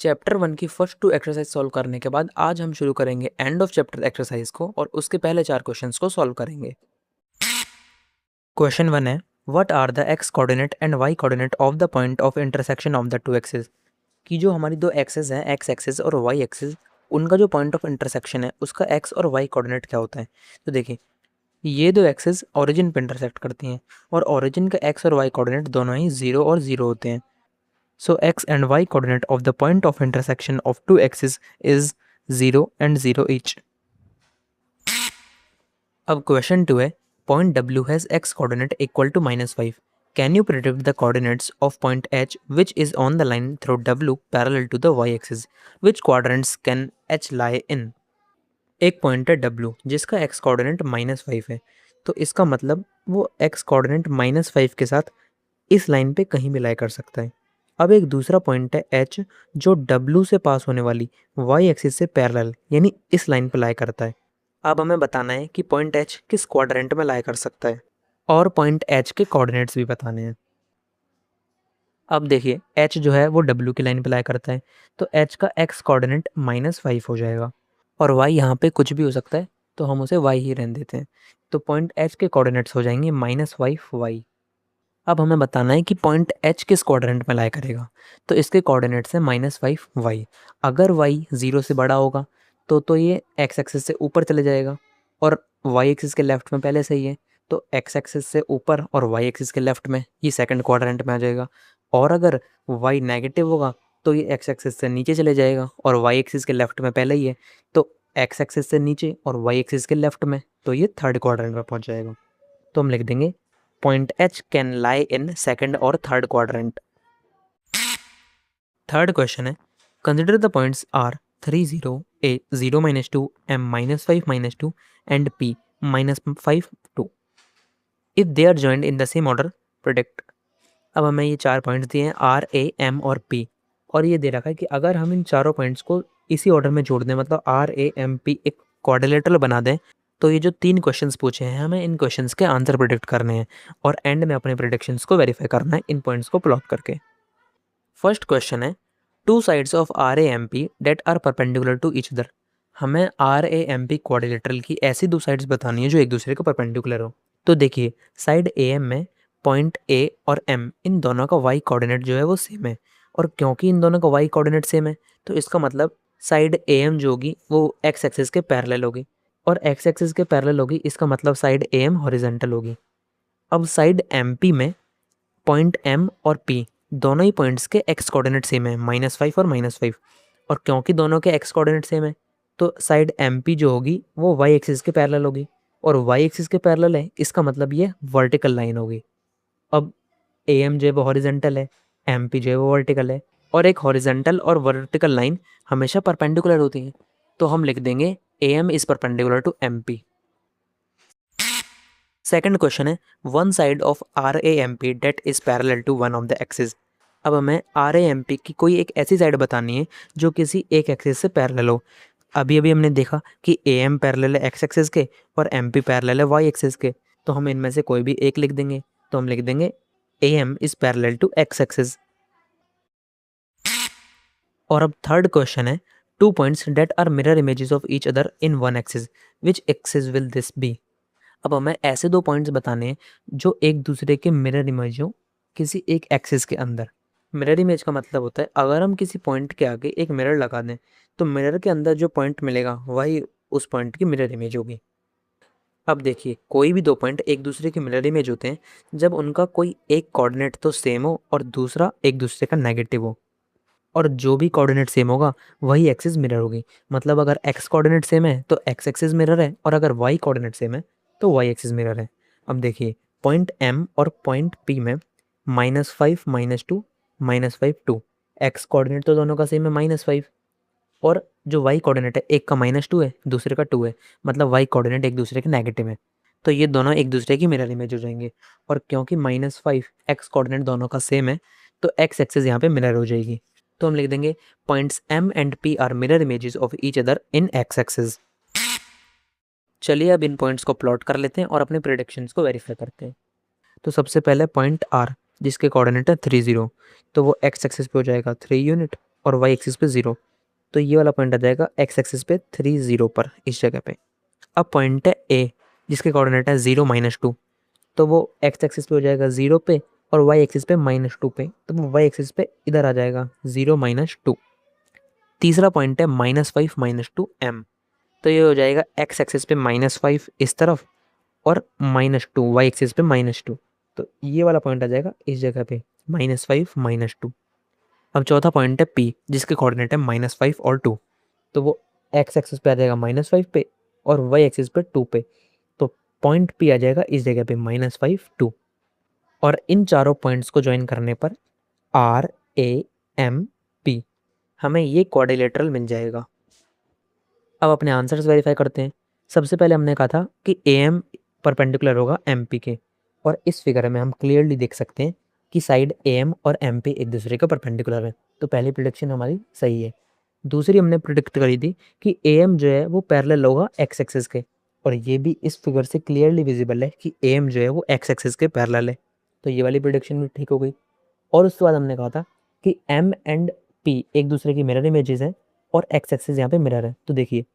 Chapter 1 की first 2 exercise solve करने के बाद आज हम शुरू करेंगे एंड ऑफ चैप्टर एक्सरसाइज को और उसके पहले 4 क्वेश्चंस को सॉल्व करेंगे। क्वेश्चन 1 है, what are the x coordinate and y coordinate of the point of intersection of the two axis. कि जो हमारी दो एक्सेस हैं, एक्स एक्सिस और वाई एक्सिस, उनका जो पॉइंट ऑफ इंटरसेक्शन है उसका एक्स और वाई कोऑर्डिनेट क्या होता है। तो देखिए, ये दो एक्सिस ओरिजिन पे इंटरसेक्ट करती हैं और ओरिजिन का एक्स और वाई कोऑर्डिनेट दोनों ही 0 और 0 होते हैं। So x and y coordinate of the point of intersection of two axes is 0 and 0 each. अब क्वेश्चन 2 है, point W has x coordinate equal to -5. Can you predict the coordinates of point H which is on the line through W parallel to the y axis? Which quadrants can H lie in? एक point है W जिसका x coordinate -5 है, तो इसका मतलब वो x coordinate -5 के साथ इस लाइन पे कहीं भी लाई कर सकता है। अब एक दूसरा पॉइंट है H जो W से पास होने वाली y एक्सिस से पैरेलल यानी इस लाइन पे लाई करता है। अब हमें बताना है कि पॉइंट H किस क्वाड्रेंट में लाई कर सकता है और पॉइंट H के कोऑर्डिनेट्स भी बताने हैं। अब देखिए, H जो है वो W की लाइन पे लाई करता है, तो H का x कोऑर्डिनेट -5 हो जाएगा और y यहाँ पे कुछ भी हो सकता है, तो हम उसे y ही रहने देते हैं। तो पॉइंट H के कोऑर्डिनेट्स हो जाएंगे -5y। अब हमें बताना है कि पॉइंट H किस क्वाड्रेंट में लाई करेगा, तो इसके कोऑर्डिनेट्स हैं -5y। अगर y 0 से बड़ा होगा तो ये x एक्सिस से ऊपर चले जाएगा और y एक्सिस के लेफ्ट में पहले से ही है, तो x एक्सिस से ऊपर और y एक्सिस के लेफ्ट में ये सेकंड क्वाड्रेंट में आ जाएगा। और अगर y नेगेटिव होगा तो ये x एक्सिस से नीचे चले जाएगा और y एक्सिस के लेफ्ट में पहले ही है, तो x एक्सिस से नीचे और y एक्सिस के लेफ्ट में, तो ये थर्ड क्वाड्रेंट में पहुंच जाएगा। तो हम लिख देंगे point H can lie in second or third quadrant. Third question है, consider the points R 3 0 A 0 -2 M -5 -2 and P -5 2. If they are joined in the same order, predict. अब हमें ये 4 पॉइंट्स दिए हैं R A M और P और ये दे रखा है कि अगर हम इन चारों पॉइंट्स को इसी ऑर्डर में जोड़ दें, मतलब R A M P एक क्वाड्रिलेटरल बना दें, तो ये जो 3 क्वेश्चंस पूछे हैं हमें इन क्वेश्चंस के आंसर प्रिडिक्ट करने हैं और एंड में अपने प्रिडिक्शंस को वेरीफाई करना है इन पॉइंट्स को प्लॉट करके। फर्स्ट क्वेश्चन है, two sides of R A M P that are perpendicular to each other. हमें R A M P quadrilateral की ऐसी दो साइड्स बतानी है जो एक दूसरे को परपेंडिकुलर हो। तो देखिए, साइड ए एम में पॉइंट ए और एम इन दोनों का वाई कोऑर्डिनेट जो है वो सेम है, और क्योंकि इन दोनों का वाई कोऑर्डिनेट सेम है तो इसका मतलब साइड ए एम जो होगी वो एक्स एक्सिस के पैरेलल होगी और एक्स एक्सिस के पैरेलल होगी, इसका मतलब साइड ए एम हॉरिजॉन्टल होगी। अब साइड एम पी में पॉइंट एम और पी दोनों ही पॉइंट्स के एक्स कोऑर्डिनेट सेम है, -5 और -5, और क्योंकि दोनों के एक्स कोऑर्डिनेट सेम है तो साइड एम पी जो होगी वो वाई एक्सिस के पैरेलल होगी और वाई एक्सिस के पैरेलल है, इसका मतलब ये वर्टिकल लाइन होगी। अब ए एम जो है वो हॉरिजेंटल है, एम पी जो है वो वर्टिकल है, और एक हॉरिजेंटल और वर्टिकल लाइन हमेशा परपेंडिकुलर होती है, तो हम लिख देंगे A M is perpendicular to M P. Second question है, one side of R A M P that is parallel to one of the axis. अब हमें आर ए एम पी की कोई एक ऐसी साइड बतानी है जो किसी एक एक्सिस से पैरेलल हो। अभी अभी हमने देखा कि ए एम पैरेलल है एक्स एक्सिस के और एम पी पैरेलल है वाई एक्सिस के, तो हम इनमें से कोई भी एक लिख देंगे। तो हम लिख देंगे A M is parallel to x axis. और अब थर्ड क्वेश्चन है, two points that are mirror images of each other in one axis, which axis will this be. अब हमें ऐसे दो पॉइंट्स बताने हैं जो एक दूसरे के मिरर इमेज हो किसी एक एक्सिस के अंदर। मिरर इमेज का मतलब होता है अगर हम किसी पॉइंट के आगे एक मिरर लगा दें तो मिरर के अंदर जो पॉइंट मिलेगा वही उस पॉइंट की मिरर इमेज होगी। अब देखिए, कोई भी दो पॉइंट एक दूसरे के मिरर इमेज होते हैं जब उनका कोई एक कोऑर्डिनेट तो सेम हो और दूसरा एक दूसरे का नेगेटिव हो, और जो भी कोऑर्डिनेट सेम होगा वही एक्सिस मिरर होगी। मतलब अगर एक्स कोऑर्डिनेट सेम है तो एक्स एक्सिस मिरर है, और अगर वाई कोऑर्डिनेट सेम है तो वाई एक्सिस मिरर है। अब देखिए, पॉइंट एम और पॉइंट पी में -5 -2 -5 2, एक्स कोऑर्डिनेट तो दोनों का सेम है -5, और जो वाई कोऑर्डिनेट है एक का -2 है दूसरे का 2 है, मतलब वाई कोऑर्डिनेट एक दूसरे के नेगेटिव है, तो ये दोनों एक दूसरे की मिरर इमेज हो जाएंगे। और क्योंकि -5 एक्स कोऑर्डिनेट दोनों का सेम है तो एक्स एक्सिस यहाँ पे मिरर हो जाएगी, तो हम लिख देंगे points M and P are mirror images of each other in x axis. चलिए अब इन पॉइंट्स को प्लॉट कर लेते हैं और अपने प्रेडिक्शंस को वेरीफाई करते हैं। तो सबसे पहले पॉइंट आर जिसके कोऑर्डिनेट है 3 0, तो वो एक्स एक्सिस पे हो जाएगा 3 यूनिट, और वाई एक्सिस पे 0, तो ये वाला पॉइंट आ जाएगा एक्स एक्सिस पे 3 0 पर इस जगह पे। अब पॉइंट है ए जिसके कोऑर्डिनेट है 0 -2, तो वो एक्स एक्सिस पे हो जाएगा 0 पे और वाई एक्सिस पे -2 पे, तो वो वाई एक्सिस पे इधर आ जाएगा 0 -2। तीसरा पॉइंट है -5 -2 m, तो ये हो जाएगा एक्स एक्सिस पे -5 इस तरफ और -2 वाई एक्सिस पे -2, तो ये वाला पॉइंट आ जाएगा इस जगह पे -5 -2। अब चौथा पॉइंट है पी जिसके कोऑर्डिनेट है -5 और 2, तो वो एक्स एक्सिस पे आ जाएगा -5 पे और वाई एक्सिस पे 2 पे, तो पॉइंट पी आ जाएगा इस जगह पे -5 2। और इन चारों पॉइंट्स को ज्वाइन करने पर आर ए एम पी हमें ये क्वाड्रिलेटरल मिल जाएगा। अब अपने आंसर्स वेरीफाई करते हैं। सबसे पहले हमने कहा था कि ए एम परपेंडिकुलर होगा एम पी के, और इस फिगर में हम क्लियरली देख सकते हैं कि साइड ए एम और एम पी एक दूसरे के परपेंडिकुलर है, तो पहली प्रिडिक्शन हमारी सही है। दूसरी हमने प्रिडिक्ट करी थी कि ए एम जो है वो पैरेलल होगा एक्स एक्सिस के, और ये भी इस फिगर से क्लियरली विजिबल है कि ए एम जो है वो एक्स एक्सिस के पैरेलल है, तो ये वाली प्रिडिक्शन भी ठीक हो गई। और उसके बाद हमने कहा था कि एम एंड पी एक दूसरे की मिरर इमेजेस हैं और एक्स एक्सिस यहाँ पे मिरर है, तो देखिए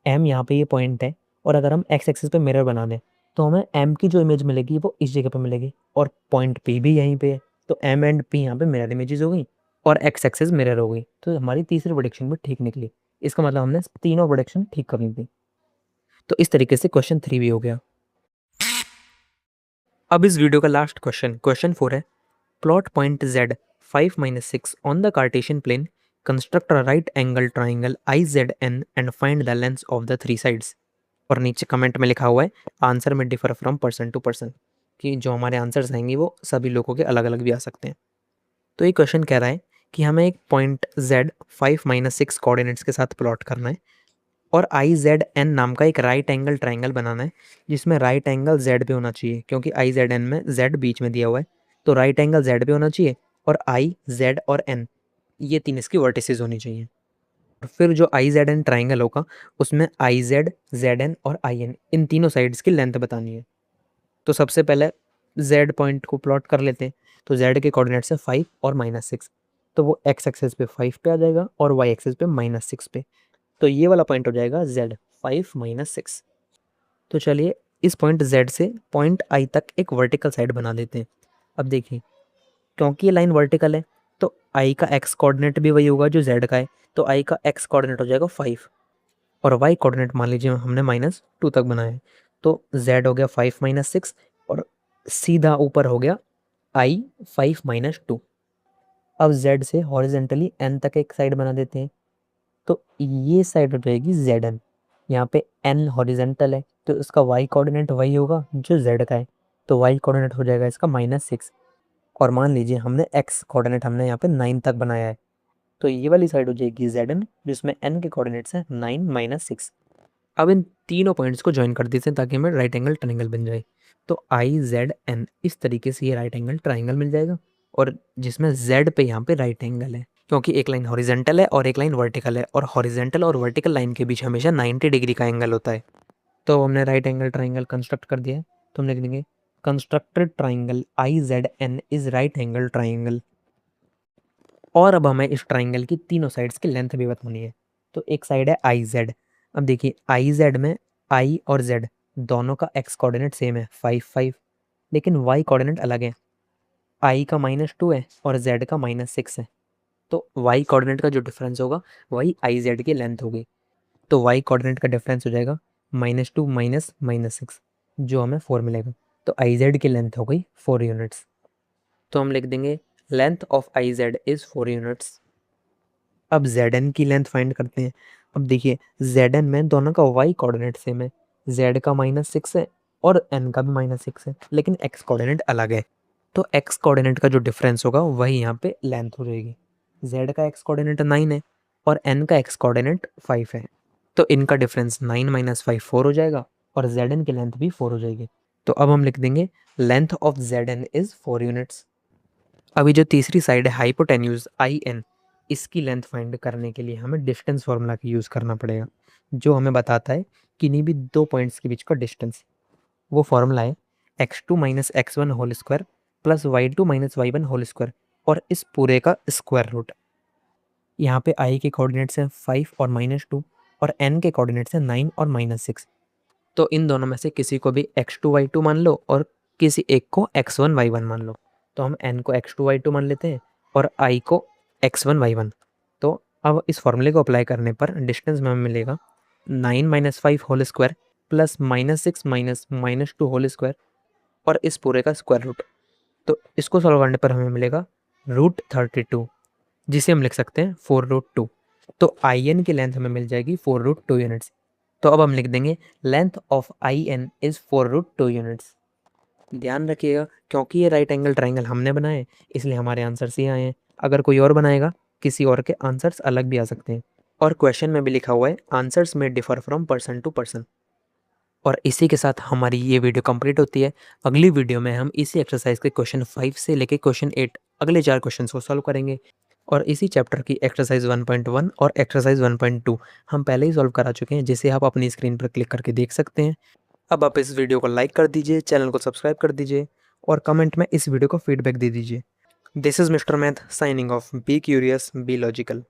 एम यहाँ पे ये पॉइंट है और अगर हम एक्स एक्सिस पे मिरर बना दें तो हमें एम की जो इमेज मिलेगी वो इस जगह पे मिलेगी और पॉइंट पी भी यहीं पे है, तो एम एंड पी यहाँ पे मिरर इमेजेस हो गई और एक्स एक्सिस मिरर हो गई, तो हमारी तीसरी प्रेडिक्शन भी ठीक निकली। इसका मतलब हमने तीनों प्रेडिक्शन ठीक करनी थी। तो इस तरीके से क्वेश्चन 3 भी हो गया। अब इस वीडियो का लास्ट क्वेश्चन, क्वेश्चन 4 है, plot point Z 5 - 6 on the Cartesian plane, construct a right angle triangle IZN and find the lengths of the three sides. और नीचे कमेंट में लिखा हुआ है आंसर में differ from person to person, कि जो हमारे आंसर्स आएंगे वो सभी लोगों के अलग अलग भी आ सकते हैं। तो ये क्वेश्चन कह रहा है कि हमें एक पॉइंट Z 5 - 6 कोऑर्डिनेट्स के साथ प्लॉट करना है और IZN नाम का एक राइट एंगल ट्राइंगल बनाना है जिसमें राइट एंगल Z पे होना चाहिए, क्योंकि IZN में Z बीच में दिया हुआ है, तो राइट एंगल Z पे होना चाहिए और I, Z और N ये तीन इसकी वर्टिसेस होनी चाहिए। और फिर जो IZN ट्राइंगल होगा उसमें IZ, ZN और IN इन तीनों साइड्स की लेंथ बतानी है। तो सबसे पहले Z पॉइंट को प्लॉट कर लेते हैं, तो Z के कोऑर्डिनेट्स है 5 और -6, तो वो x एक्सिस पे 5 पे आ जाएगा और y एक्सिस पे -6 पे, तो ये वाला पॉइंट हो जाएगा Z 5 - 6। तो चलिए इस पॉइंट Z से पॉइंट I तक एक वर्टिकल साइड बना देते हैं। अब देखिए क्योंकि ये लाइन वर्टिकल है तो I का x कोऑर्डिनेट भी वही होगा जो Z का है, तो I का x कोऑर्डिनेट हो जाएगा 5 और y कोऑर्डिनेट मान लीजिए हमने -2 तक बनाया है, तो Z हो गया 5 - 6 और सीधा ऊपर हो गया I 5 - 2। अब Z से हॉरिजेंटली n तक एक साइड बना देते हैं, तो ये साइड हो जाएगी ZN। यहाँ पे n हॉरिजेंटल है तो इसका y कोऑर्डिनेट वही होगा जो Z का है, तो y कोऑर्डिनेट हो जाएगा इसका -6। और मान लीजिए हमने x कोऑर्डिनेट हमने यहाँ पे 9 तक बनाया है, तो ये वाली साइड हो जाएगी ZN जिसमें n के कोऑर्डिनेट्स हैं 9 - 6। अब इन तीनों पॉइंट्स को ज्वाइन कर देते हैं ताकि हमें राइट एंगल ट्राइंगल बन जाए, तो IZN इस तरीके से ये राइट एंगल ट्राइंगल मिल जाएगा और जिसमें Z पे यहाँ पे राइट एंगल है, क्योंकि एक लाइन हॉरिजेंटल है और एक लाइन वर्टिकल है और हॉरिजेंटल और वर्टिकल लाइन के बीच हमेशा 90 डिग्री का एंगल होता है। तो हमने राइट एंगल ट्राइंगल कंस्ट्रक्ट कर दिया है, तो हम लिख देंगे constructed triangle IZN is right angle triangle. और अब हमें इस ट्राइंगल की तीनों साइड्स की लेंथ भी बतानी है, तो एक साइड है IZ। अब देखिए IZ में I और Z दोनों का x कोऑर्डिनेट सेम है 5 5, लेकिन y कोऑर्डिनेट अलग है, I का -2 है और Z का -6 है, तो y कोऑर्डिनेट का जो डिफरेंस होगा वही IZ की लेंथ होगी, तो y कोऑर्डिनेट का डिफरेंस हो जाएगा -2 -6 जो हमें 4 मिलेगा, तो IZ की लेंथ हो गई 4 यूनिट्स। तो हम लिख देंगे length of IZ is 4 units. अब Zn की लेंथ फाइंड करते हैं। अब देखिए Zn में दोनों का y कोऑर्डिनेट सेम है, Z का -6 है और n का भी -6 है, लेकिन x कोऑर्डिनेट अलग है, तो x कोऑर्डिनेट का जो डिफरेंस होगा वही यहाँ पे लेंथ हो जाएगी। Z का x कोऑर्डिनेट 9 है और n का x कोऑर्डिनेट 5 है, तो इनका डिफरेंस 9 - 5 4 हो जाएगा और Zn की लेंथ भी 4 हो जाएगी। तो अब हम लिख देंगे length of Zn is 4 units. अभी जो तीसरी साइड है हाइपोटेन्यूज IN, इसकी लेंथ फाइंड करने के लिए हमें डिस्टेंस फार्मूला की यूज़ करना पड़ेगा, जो हमें बताता है किन्हीं भी दो पॉइंट्स के बीच का डिस्टेंस। वो फार्मूला है x2 - x1 whole square plus y2 - y1 whole square और इस पूरे का स्क्वायर रूट। यहाँ पे i के कोऑर्डिनेट्स हैं 5 और -2 और n के कोऑर्डिनेट्स हैं 9 और -6। तो इन दोनों में से किसी को भी x2 y2 मान लो और किसी एक को x1 y1 मान लो। तो हम n को x2 y2 मान लेते हैं और i को x1 y1। तो अब इस फॉर्मूले को अप्लाई करने पर डिस्टेंस में हमें मिलेगा 9 - 5 whole square plus -6 -2 whole square और इस पूरे का स्क्वायर रूट। तो इसको सॉल्व करने पर हमें मिलेगा √32, जिसे हम लिख सकते हैं 4√2। तो आई एन की लेंथ हमें मिल जाएगी 4√2 यूनिट्स। तो अब हम लिख देंगे length of I N is 4√2 units. ध्यान रखिएगा क्योंकि ये राइट एंगल ट्राइंगल हमने बनाए इसलिए हमारे आंसर्स ही आए हैं। अगर कोई और बनाएगा किसी और के आंसर्स अलग भी आ सकते हैं। और क्वेश्चन में भी लिखा हुआ है आंसर्स में differ from person to person. और इसी के साथ हमारी ये वीडियो कंप्लीट होती है। अगली वीडियो में हम इसी एक्सरसाइज के क्वेश्चन 5 से लेके क्वेश्चन 8 अगले 4 क्वेश्चन को सॉल्व करेंगे। और इसी चैप्टर की एक्सरसाइज 1.1 और एक्सरसाइज 1.2 हम पहले ही सॉल्व करा चुके हैं, जिसे आप अपनी स्क्रीन पर क्लिक करके देख सकते हैं। अब आप इस वीडियो को लाइक कर दीजिए, चैनल को सब्सक्राइब कर दीजिए और कमेंट में इस वीडियो को फीडबैक दे दीजिए। This is mister math signing off. Be curious, be logical.